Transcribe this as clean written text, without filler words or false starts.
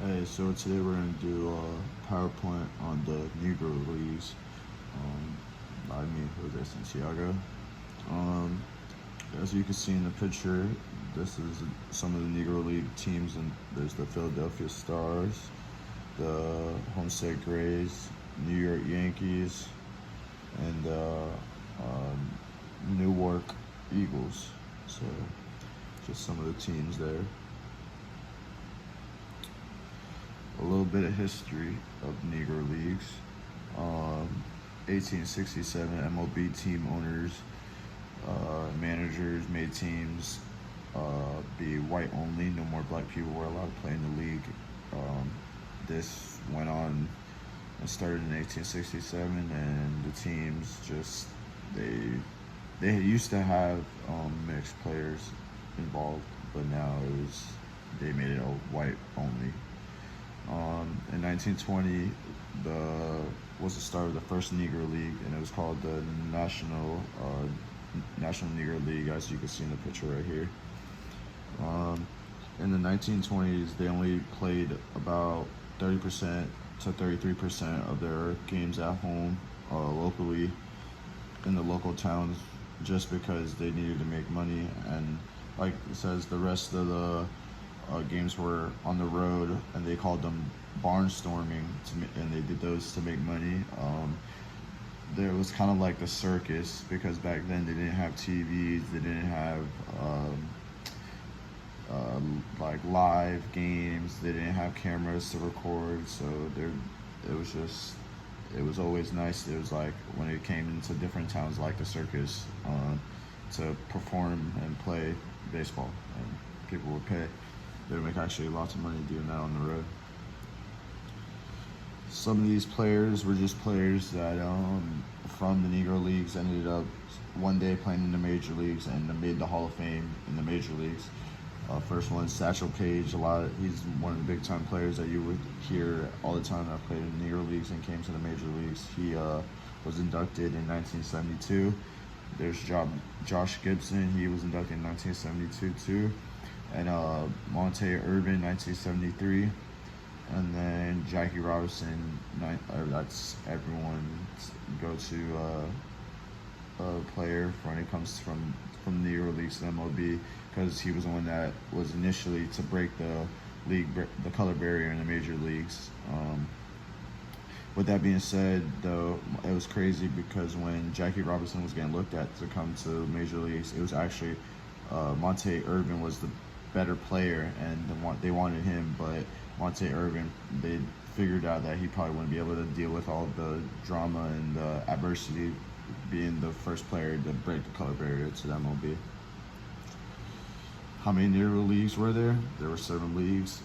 Hey, so today we're going to do a PowerPoint on the Negro Leagues by me, Jose Santiago. Um, as you can see in the picture, this is some of the Negro League teams, and there's the Philadelphia Stars, the Homestead Grays, New York Yankees, and Newark Eagles. So, just some of the teams there. A little bit of history of Negro Leagues. 1867 MLB team owners, managers made teams be white only. No more black people were allowed to play in the league. This went on and started in 1867, and the teams just they used to have mixed players involved, but now they made it a white only. In 1920, was the start of the first Negro League, and it was called the National Negro League, as you can see in the picture right here. In the 1920s, they only played about 30% to 33% of their games at home, locally, in the local towns, just because they needed to make money. And like it says, the rest of the games were on the road, and they called them barnstorming, and they did those to make money. There was kind of like the circus, because back then they didn't have TVs, they didn't have like live games, they didn't have cameras to record, so it was always nice. It was like when it came into different towns like the circus, to perform and play baseball, and people would pay. They would make actually lots of money doing that on the road. Some of these players were just players that from the Negro Leagues ended up one day playing in the major leagues and made the Hall of Fame in the major leagues. First one, Satchel Paige. He's one of the big time players that you would hear all the time that played in the Negro Leagues and came to the major leagues. He was inducted in 1972. There's Josh Gibson. He was inducted in 1972 too. And Monte Irvin, 1973. And then Jackie Robinson, that's everyone's go-to player when it comes from the Negro Leagues to MLB, because he was the one that was initially to break the color barrier in the major leagues. With that being said, though, it was crazy because when Jackie Robinson was getting looked at to come to major leagues, it was actually Monte Irvin was the better player, and they wanted him, but Monte Irvin, they figured out that he probably wouldn't be able to deal with all the drama and the adversity, being the first player to break the color barrier to the MLB. How many Negro Leagues were there? There were 7 leagues.